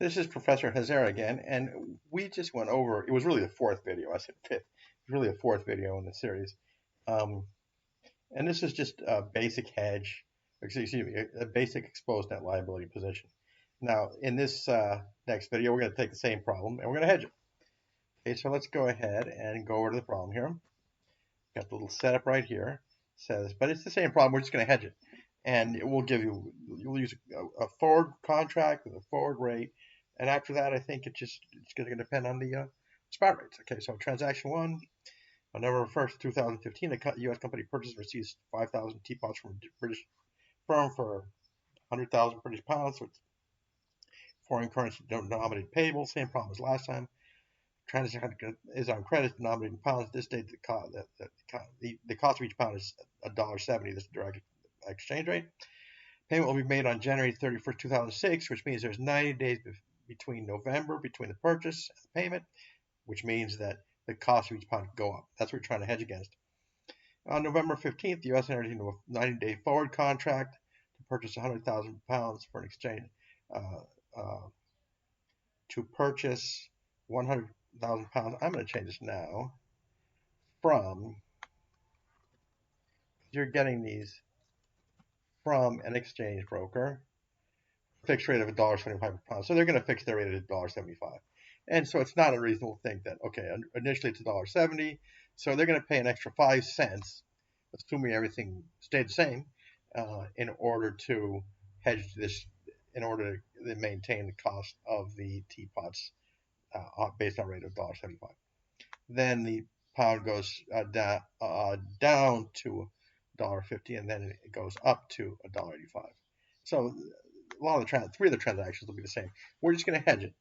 This is Professor Hazara again, and we just went over, it was really the fourth video, I said fifth, it was really the fourth video in the series. Um, and this is just a basic hedge, excuse me, a basic exposed net liability position. Now, in this next video, we're going to take the same problem and we're going to hedge it. Okay, so let's go ahead and go over to the problem here. Got the little setup right here. It says, but it's the same problem, we're just going to hedge it. And it will give you, you'll use a forward contract with a forward rate. And after that, I think it's going to depend on the spot rates. Okay, so transaction one, on November 1st, 2015, a U.S. company purchased and receives 5,000 teapots from a British firm for 100,000 British pounds. So it's foreign currency denominated payable. Same problem as last time. Transaction is on credit denominated in pounds. This date, the cost of each pound is $1.70. This is the direct exchange rate. Payment will be made on January 31st, 2006, which means there's 90 days between the purchase and the payment, which means that the cost of each pound could go up. That's what we're trying to hedge against. On November 15th, the U.S. entered into a 90-day forward contract to purchase 100,000 pounds for an exchange to purchase 100,000 pounds. I'm going to change this now from, you're getting these from an exchange broker, fixed rate of $1.75 per pound. So they're going to fix their rate at $1.75. And so it's not unreasonable to think that, okay, initially it's $1.70, so they're going to pay an extra 5 cents, assuming everything stayed the same, in order to hedge this, in order to maintain the cost of the teapots based on a rate of $1.75. Then the pound goes down to $1.50, and then it goes up to $1.85. So a lot of three of the transactions will be the same. We're just going to hedge it.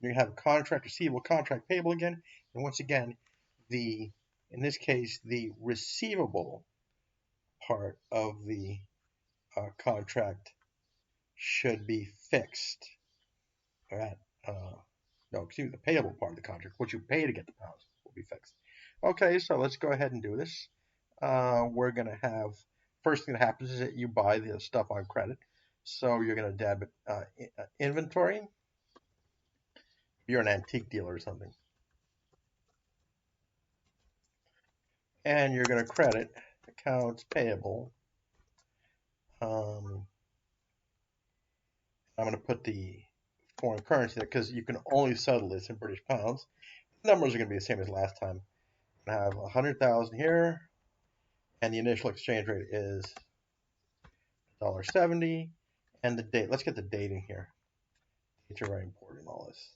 You have contract receivable, contract payable again, and once again, in this case, the receivable part of the contract should be fixed. All right. No, excuse me, the payable part of the contract, what you pay to get the pounds, will be fixed. Okay, so let's go ahead and do this. We're going to have, first thing that happens is that you buy the stuff on credit. So you're going to debit inventory. You're an antique dealer or something. And you're going to credit accounts payable. I'm going to put the foreign currency there because you can only settle this in British pounds. The numbers are going to be the same as last time. I have 100,000 here, and the initial exchange rate is $1.70, and the date. Let's get the date in here. Dates are very important in all this.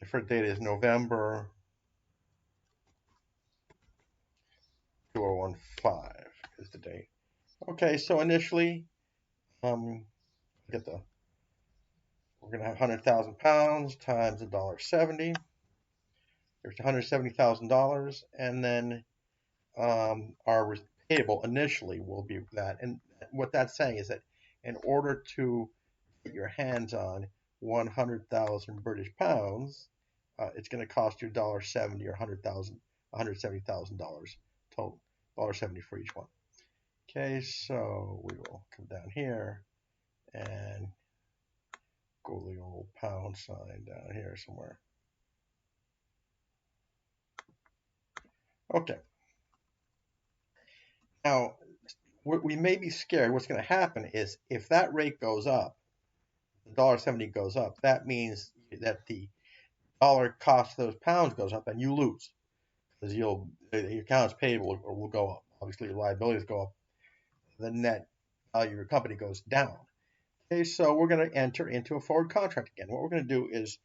The first date is November 2015 is the date. Okay, so initially, we're going to have 100,000 pounds times $1.70. There's $170,000, and then our payable initially will be that. And what that's saying is that in order to get your hands on 100,000 British pounds, it's going to cost you $1.70 or $170,000 total, $1.70 for each one. Okay, so we will come down here and go the old pound sign down here somewhere. Okay. Now, we may be scared. What's going to happen is if that rate goes up, the $1.70 goes up, that means that the dollar cost of those pounds goes up and you lose because your accounts payable will go up. Obviously, your liabilities go up. The net value of your company goes down. Okay, so we're going to enter into a forward contract again. What we're going to do is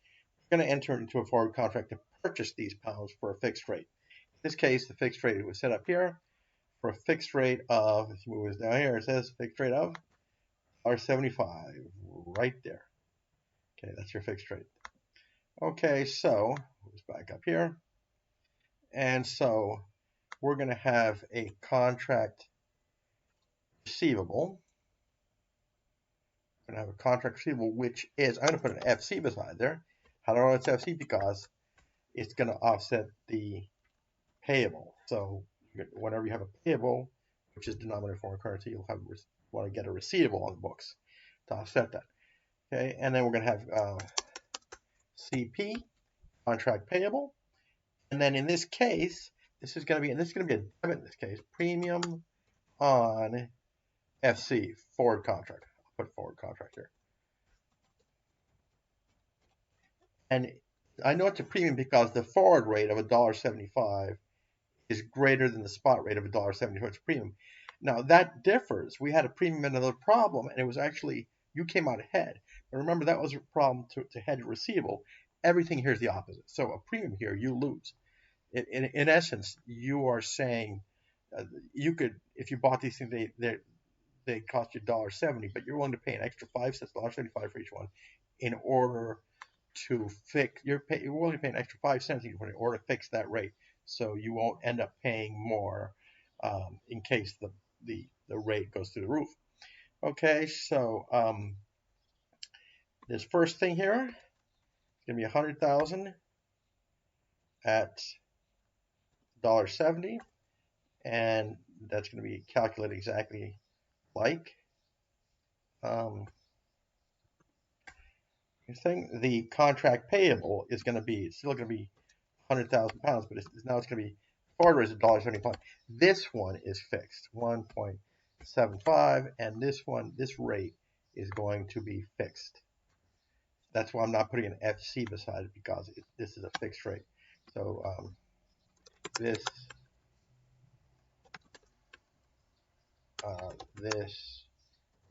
we're going to enter into a forward contract to purchase these pounds for a fixed rate. In this case, the fixed rate was set up here for a fixed rate of, let's move this down here, it says fixed rate of $1.75 right there. Okay, that's your fixed rate. Okay, so let's back up here. And so we're going to have a contract receivable. We're going to have a contract receivable, which is, I'm going to put an FC beside there. How do I know it's FC? Because it's going to offset the payable. So whenever you have a payable, which is denominated in foreign currency, you'll want to get a receivable on the books to offset that. Okay, and then we're going to have CP, contract payable, and then in this case, this is going to be a debit in this case, premium on FC, forward contract. I'll put forward contract here. And I know it's a premium because the forward rate of $1.75 is greater than the spot rate of $1.70. It's a premium. Now that differs. We had a premium and another problem, and it was actually you came out ahead. But remember, that was a problem to hedge receivable. Everything here is the opposite. So a premium here, you lose. In essence, you are saying you could, if you bought these things, they cost you $1.70, but you're willing to pay an extra 5 cents, $1.75 for each one, in order to fix. You're willing to pay an extra 5 cents in order to fix that rate, so you won't end up paying more in case the rate goes through the roof. Okay, so this first thing here is going to be 100,000 at $1.70, and that's going to be calculated exactly like the contract payable is going to be, it's still going to be 100,000 pounds, but now it's going to be forward rate is $1.75. This one is fixed, 1.75, and this rate is going to be fixed. That's why I'm not putting an FC beside it, because this is a fixed rate. So this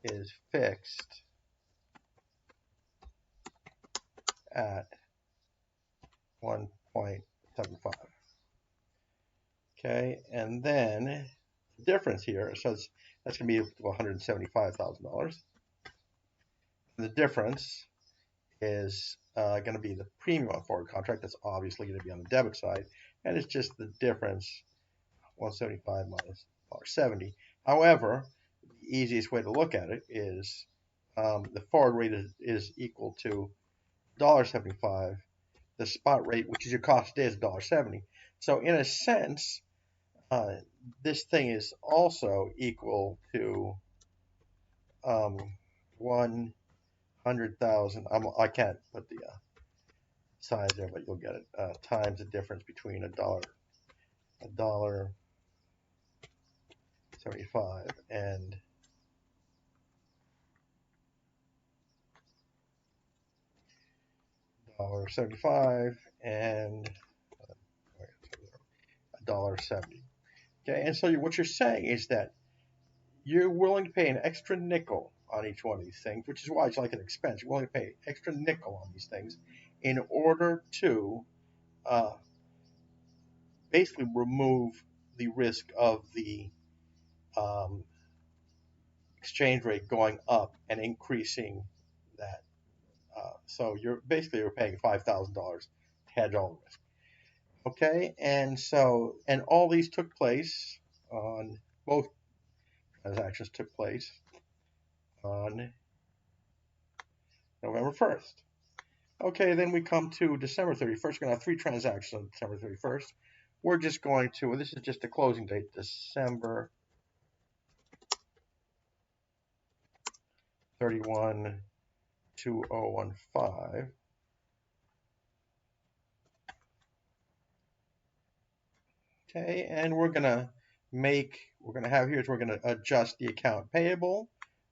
is fixed at 1.75. Okay, and then the difference here, so that's going to be $175,000. The difference is going to be the premium on forward contract. That's obviously going to be on the debit side, and it's just the difference, 175 minus $1.70. However, the easiest way to look at it is the forward rate is equal to $1.75. The spot rate, which is your cost today, is $1.70. So in a sense, this thing is also equal to 100,000. I can't put the size there, but you'll get it. Times the difference between $1.75 and $1.75 and $1.70. Okay, and so what you're saying is that you're willing to pay an extra nickel on each one of these things, which is why it's like an expense. You're willing to pay extra nickel on these things in order to basically remove the risk of the exchange rate going up and increasing that. So you're paying $5,000 to hedge all the risk. Okay, and all these took place on both transactions took place on November 1st. Okay, then we come to December 31st. We're going to have 3 transactions on December 31st. We're just going to, this is just the closing date, December 31, 2015. Okay, and we're going to adjust the account payable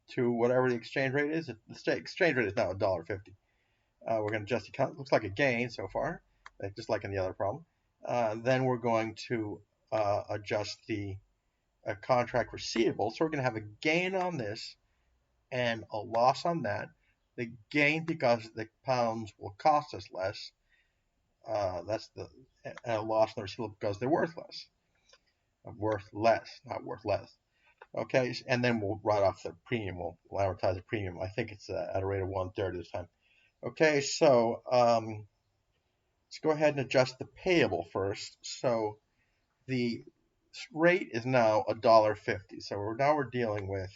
to whatever the exchange rate is. The exchange rate is now $1.50. We're going to adjust the account. Looks like a gain so far, just like in the other problem. Then we're going to adjust the contract receivable. So we're going to have a gain on this and a loss on that. The gain because the pounds will cost us less. That's the loss on the receivable because they're worth less. Worth less, not worth less. Okay, and then we'll write off the premium. We'll amortize the premium. I think it's at a rate of 1/3 this time. Okay, so let's go ahead and adjust the payable first. So the rate is now $1.50. So we're dealing with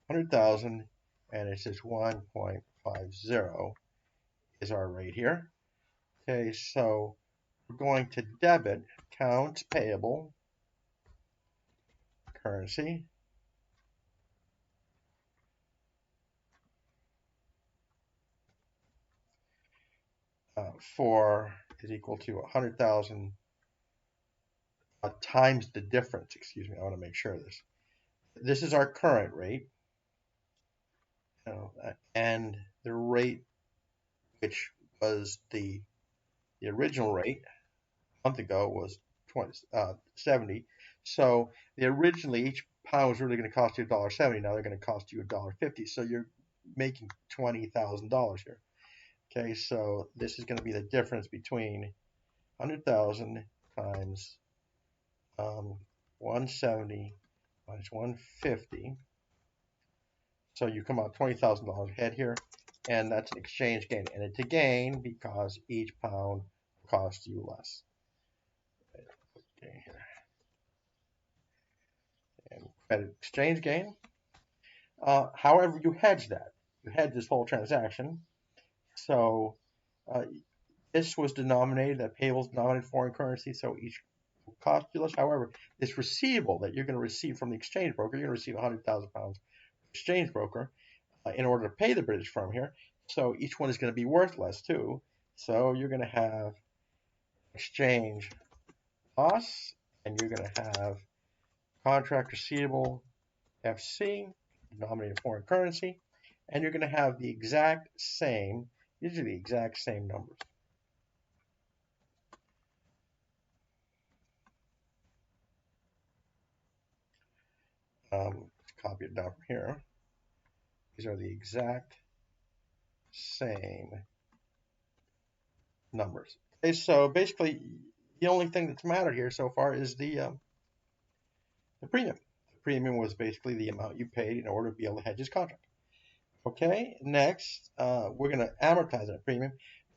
100,000, and it says 1.50 is our rate here. Okay, so we're going to debit accounts payable currency. For is equal to 100,000 times the difference. Excuse me, I want to make sure of this. This is our current rate, and the rate, which was the original rate a month ago, was 70. So originally each pound was really going to cost you $1.70. Now they're going to cost you $1.50. So you're making $20,000 here. Okay, so this is going to be the difference between 100,000 times 170 minus 150. So you come out $20,000 ahead here, and that's an exchange gain. And it's a gain because each pound costs you less. Okay, here. And credit exchange gain. However, you hedge that. You hedge this whole transaction. So this was denominated, that payable is denominated foreign currency, so each will cost you less. However, this receivable that you're going to receive from the exchange broker, you're going to receive 100,000 pounds exchange broker in order to pay the British firm here. So each one is going to be worth less too. So you're going to have exchange loss, and you're going to have contract receivable FC, denominated foreign currency, and you're going to have the exact same, usually the exact same numbers. Copy it down from here. These are the exact same numbers. Okay, so basically, the only thing that's mattered here so far is the premium. The premium was basically the amount you paid in order to be able to hedge this contract. Okay, next, we're going to amortize that premium.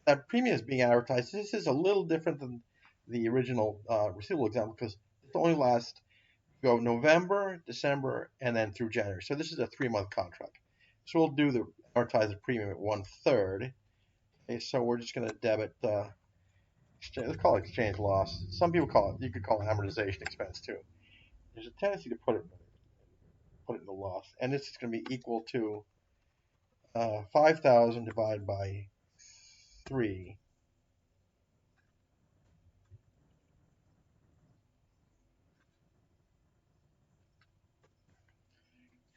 That premium is being amortized. This is a little different than the original receivable example because it only lasts November, December, and then through January. So this is a 3-month contract. So we'll do the amortize the premium at 1/3. Okay, so we're just going to debit. Let's call it exchange loss. Some people call it. You could call it amortization expense too. There's a tendency to put it in the loss, and this is going to be equal to 5,000 divided by 3.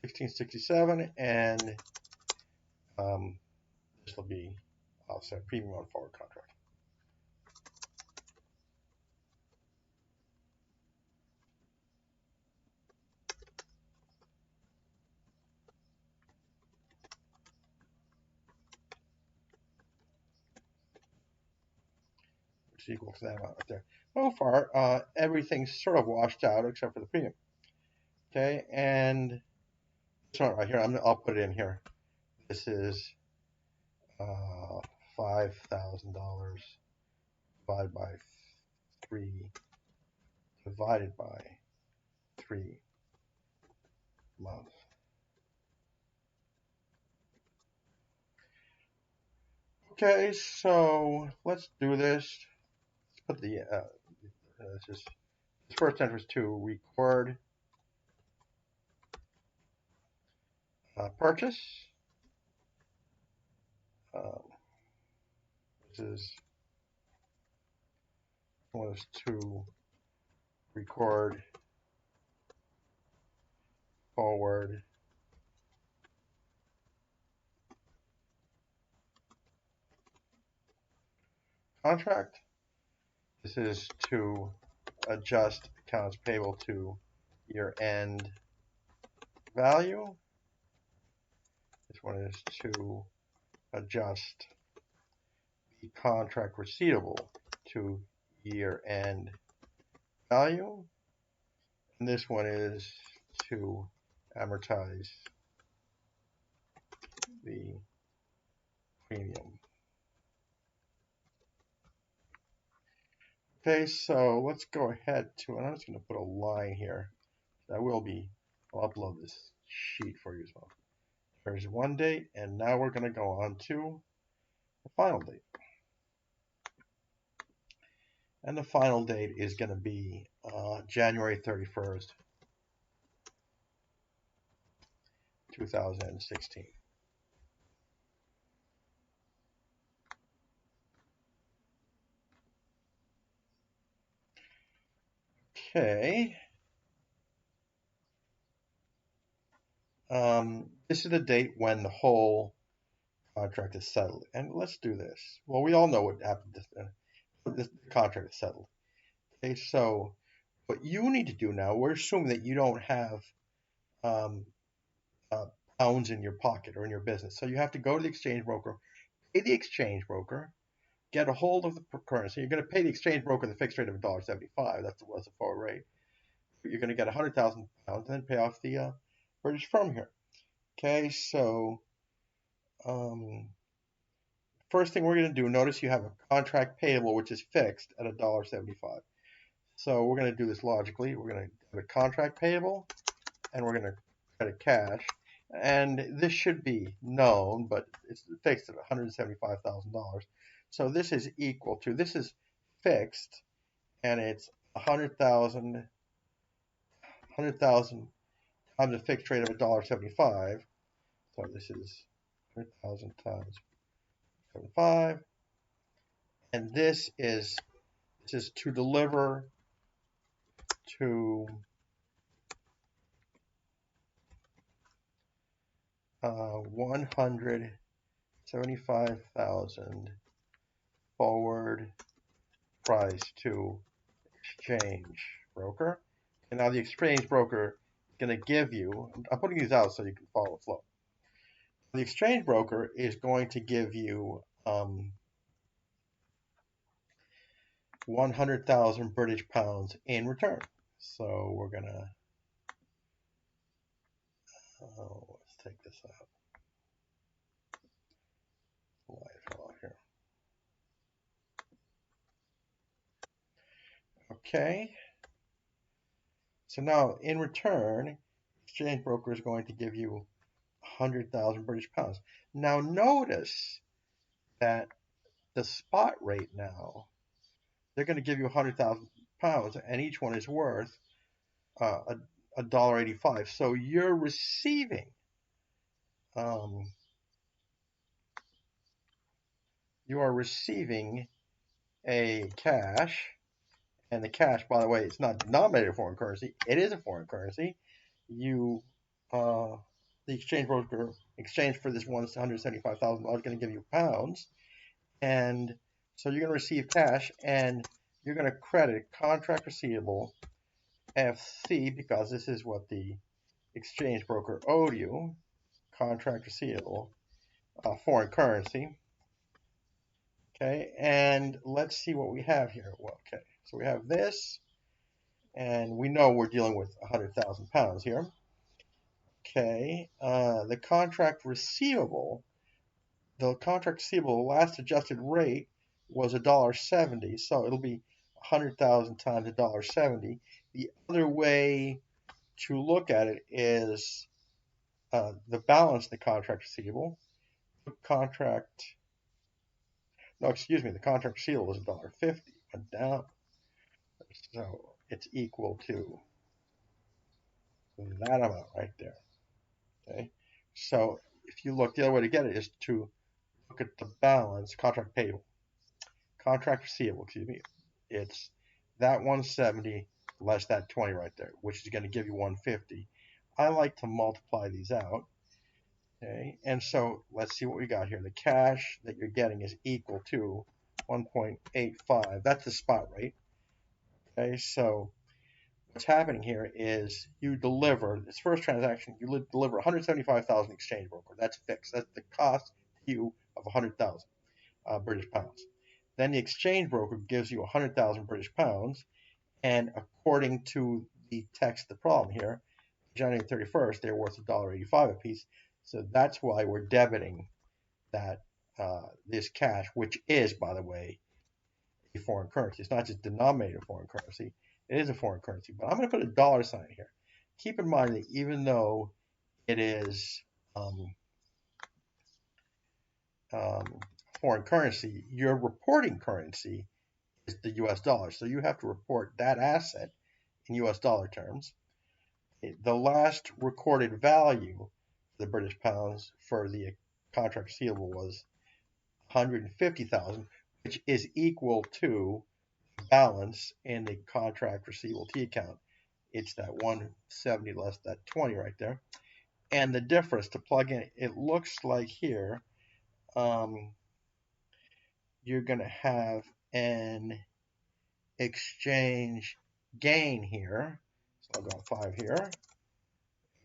1667, and this will be offset premium on forward contract. Which is equal to that amount right there. So far, everything's sort of washed out except for the premium. Okay, and this one right here, I'll put it in here. This is $5,000 divided by 3 divided by 3 months. Okay, so let's do this. Let's put the this first entry is to record purchase. This was to record forward contract. This is to adjust accounts payable to year-end value. This one is to adjust the contract receivable to year-end value. And this one is to amortize the premium. Okay, so let's go ahead to, and I'm just going to put a line here. I'll upload this sheet for you as well. There's one date, and now we're going to go on to the final date. And the final date is going to be January 31st, 2016. Okay. This is the date when the whole contract is settled. And let's do this. Well, we all know what happened. This contract is settled. Okay, so what you need to do now, we're assuming that you don't have um, uh, pounds in your pocket or in your business. So you have to go to the exchange broker, pay the exchange broker, get a hold of the currency. You're going to pay the exchange broker the fixed rate of $1.75. That's was the forward rate. You're going to get 100,000 pounds and then pay off the British firm here. Okay, so first thing we're going to do, notice you have a contract payable which is fixed at $1.75. So we're going to do this logically. We're going to have a contract payable and we're going to credit cash. And this should be known, but it's fixed at $175,000. So this is equal to, this is fixed, and it's 100,000 times a fixed rate of $1.75. So this is 100,000 times 75, and this is to deliver to 175,000 forward price to exchange broker. And now the exchange broker is going to give you, I'm putting these out so you can follow the flow. The exchange broker is going to give you 100,000 British pounds in return. So we're going to, let's take this out. Here. Okay. So now in return, exchange broker is going to give you 100,000 British pounds. Now notice that the spot rate now, they're going to give you 100,000 pounds, and each one is worth $1.85. So you're receiving a cash, and the cash, by the way, it's not denominated in foreign currency. It is a foreign currency. You, the exchange broker, exchange for this $175,000 is going to give you pounds, and so you're going to receive cash, and you're going to credit contract receivable FC, because this is what the exchange broker owed you, contract receivable, foreign currency. Okay, and let's see what we have here. Well, okay, so we have this, and we know we're dealing with 100,000 pounds here. Okay, the contract receivable, last adjusted rate was $1.70, so it'll be 100,000 times $1.70. The other way to look at it is the balance of the contract receivable. The contract receivable is $1.50, went down, so it's equal to that amount right there. Okay, so if you look, the other way to get it is to look at the balance, contract receivable, excuse me. It's that 170 less that 20 right there, which is going to give you 150. I like to multiply these out. Okay, and so let's see what we got here. The cash that you're getting is equal to 1.85. That's the spot rate. Okay, so what's happening here is you deliver this first transaction. You deliver 175,000 exchange broker. That's fixed. That's the cost to you of 100,000 British pounds. Then the exchange broker gives you 100,000 British pounds, and according to the text of the problem here, January 31st, they're worth $1.85 a piece. So that's why we're debiting that this cash, which is, by the way, a foreign currency. It's not just denominated in foreign currency. It is a foreign currency. But I'm going to put a dollar sign here. Keep in mind that even though it is foreign currency, your reporting currency is the US dollar. So you have to report that asset in US dollar terms. The last recorded value the British pounds for the contract receivable was 150,000, which is equal to balance in the contract receivable T account. It's that 170 less that 20 right there. And the difference to plug in, it looks like here, you're going to have an exchange gain here. So I'll go 5 here.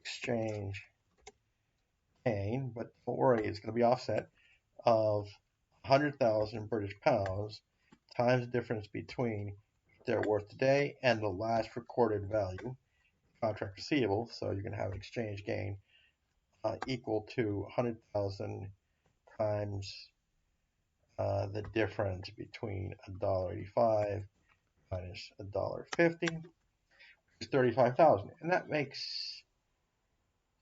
Exchange gain, but don't worry, it's going to be offset of 100,000 British pounds times the difference between their worth today and the last recorded value, contract receivable. So you're going to have an exchange gain equal to 100,000 times the difference between $1.85 minus $1.50, which is 35,000. And that makes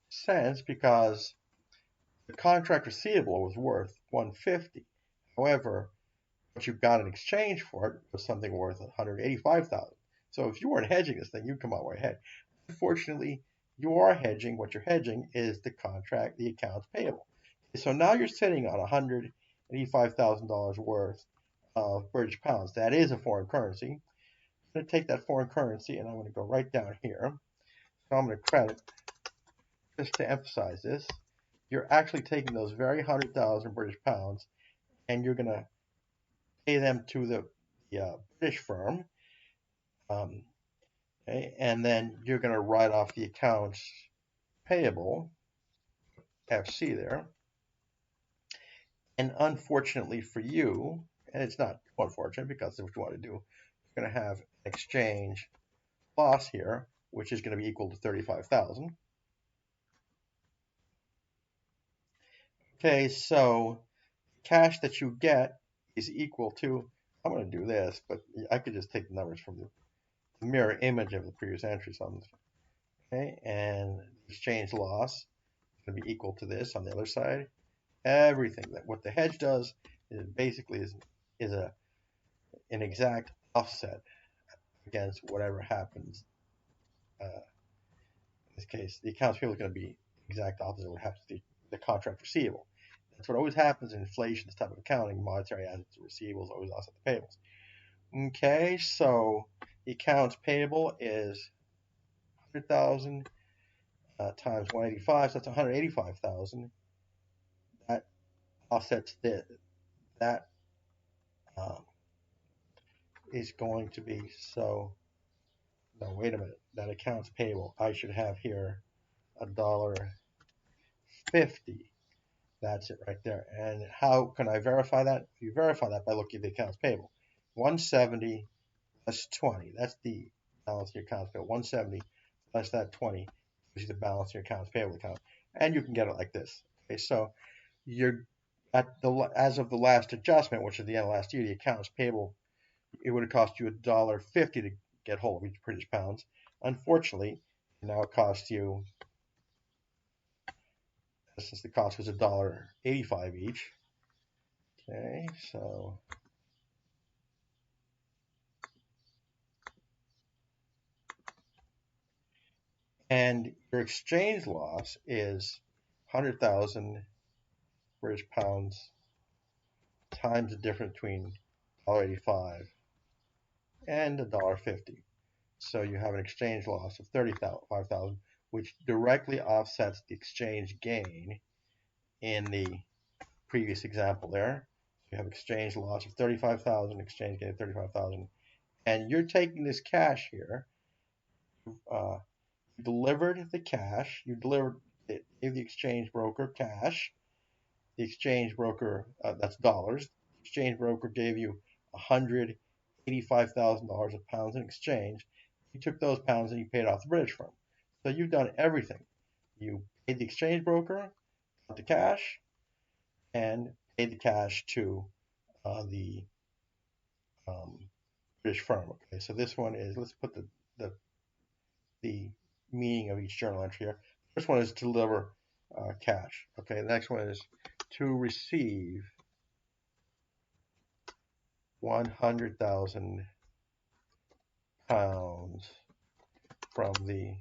sense because the contract receivable was worth 150. However, what you got in exchange for it was something worth 185,000. So if you weren't hedging this thing, you'd come out way ahead. Unfortunately, you are hedging. What you're hedging is the contract, the accounts payable. So now you're sitting on $185,000 worth of British pounds. That is a foreign currency. I'm going to take that foreign currency and I'm going to go right down here. So I'm going to credit, just to emphasize this, you're actually taking those very 100,000 British pounds and you're going to pay them to the British firm. Okay, and then you're going to write off the accounts payable, FC there. And unfortunately for you, and it's not unfortunate because that's what you want to do, you're going to have exchange loss here, which is going to be equal to 35,000. Okay, so cash that you get is equal to, I'm going to do this, but I could just take the numbers from the mirror image of the previous entries on this. Okay, and exchange loss is going to be equal to this on the other side. Everything that what the hedge does is basically is an exact offset against whatever happens. In this case, the accounts payable is going to be exact opposite of what happens to the contract receivable. That's what always happens in inflation, this type of accounting. Monetary assets and receivables always offset the payables. Okay, so the accounts payable is 100,000 times 185, so that's 185,000. That offsets that is going to be, so no, wait a minute, that accounts payable, I should have here $1.50. That's it right there. And how can I verify that? You verify that by looking at the accounts payable. 170 plus 20. That's the balance of your accounts payable. 170 plus that 20 gives you the balance of your accounts payable account. And you can get it like this. Okay, so you're at the as of the last adjustment, which is the end of last year, the accounts payable, it would have cost you $1.50 to get hold of each British pounds. Unfortunately, now it costs you, since the cost was $1.85 each. Okay, so and your exchange loss is 100,000 British pounds times the difference between $1.85 and $1.50. So you have an exchange loss of 35,000, which directly offsets the exchange gain in the previous example there. You have exchange loss of 35,000, exchange gain of 35,000, and you're taking this cash here. You delivered the cash. You delivered it, gave the exchange broker cash. The exchange broker, that's dollars. The exchange broker gave you $185,000 of pounds in exchange. You took those pounds and you paid off the British firm. So you've done everything. You paid the exchange broker, got the cash, and paid the cash to the British firm. Okay, so this one is, let's put the meaning of each journal entry here. First one is to deliver cash. Okay, the next one is to receive 100,000 pounds from the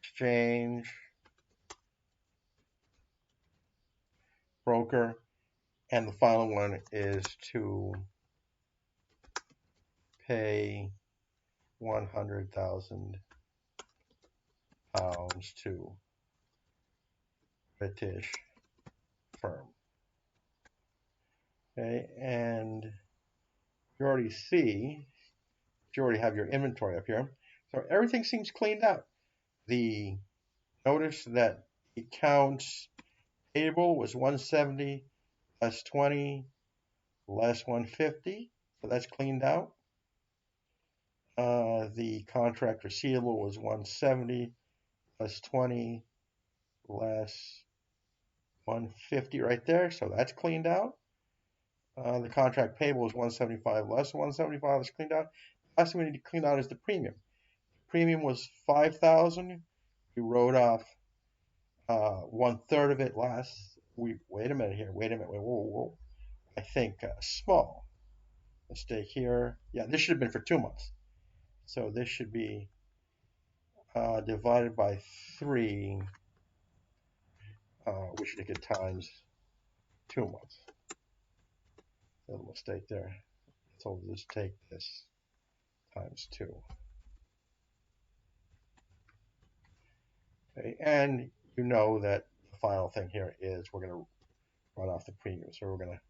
exchange broker, and the final one is to pay £100,000 to British firm. Okay, and you already see, you already have your inventory up here. So everything seems cleaned out. Notice that the accounts payable was 170 less 20 less 150, so that's cleaned out. The contract receivable was 170 less 20 less 150 right there, so that's cleaned out. The contract payable is 175 less 175, that's cleaned out. Last thing we need to clean out is the premium. Premium was 5,000. We wrote off 1/3 of it last week. Wait a minute here. Wait a minute. Whoa. I think small mistake here. Yeah, this should have been for 2 months. So this should be divided by 3, which should get times 2 months. A little mistake there. So we'll just take this times 2. Okay, and you know that the final thing here is we're going to run off the premium. So we're going to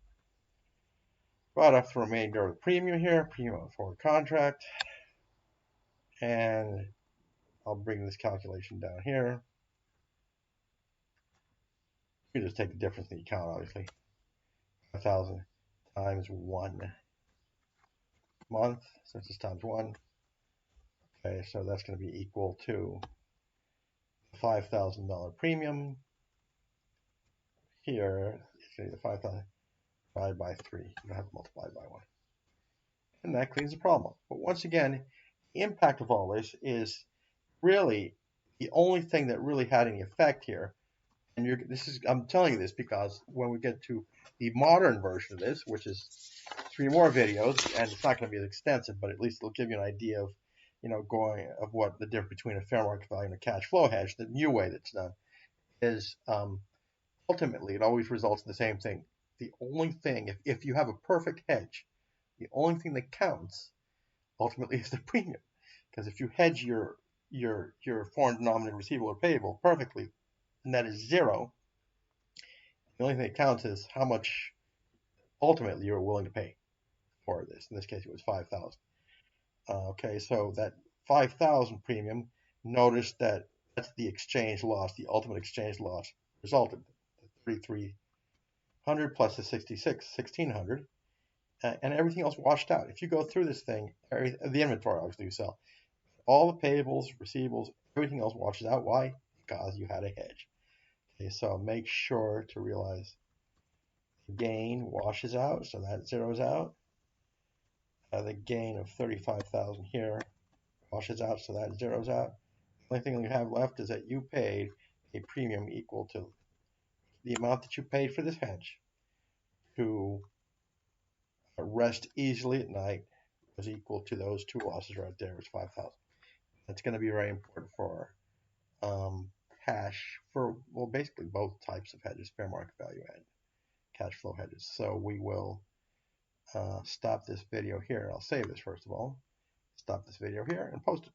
run off the remainder of the premium here, premium on forward contract, and I'll bring this calculation down here. You just take the difference in the account, obviously. 5,000 times 1 month, since it's times 1. Okay, so that's going to be equal to $5,000 premium. Here, it's going to be the 5,000 divided by 3. You don't have to multiply by 1. And that cleans the problem. But once again, the impact of all this is really the only thing that really had any effect here. And I'm telling you this because when we get to the modern version of this, which is 3 more videos, and it's not going to be as extensive, but at least it'll give you an idea of, what the difference between a fair market value and a cash flow hedge. The new way that's done is ultimately it always results in the same thing. The only thing, if you have a perfect hedge, the only thing that counts ultimately is the premium. Because if you hedge your foreign denominated receivable or payable perfectly, and that is 0, the only thing that counts is how much ultimately you're willing to pay for this. In this case, it was 5,000. Okay, so that 5,000 premium, notice that that's the exchange loss, the ultimate exchange loss resulted. 3,300 plus the 1,600, and everything else washed out. If you go through this thing, the inventory obviously you sell, all the payables, receivables, everything else washes out. Why? Because you had a hedge. Okay, so make sure to realize the gain washes out, so that zeroes out. The gain of 35,000 here washes out, so that zeroes out. The only thing you have left is that you paid a premium equal to the amount that you paid for this hedge to rest easily at night was equal to those 2 losses right there, was 5,000. That's going to be very important for cash, for, well, basically both types of hedges, fair market value and cash flow hedges. So we will stop this video here. I'll save this first of all. Stop this video here and post it.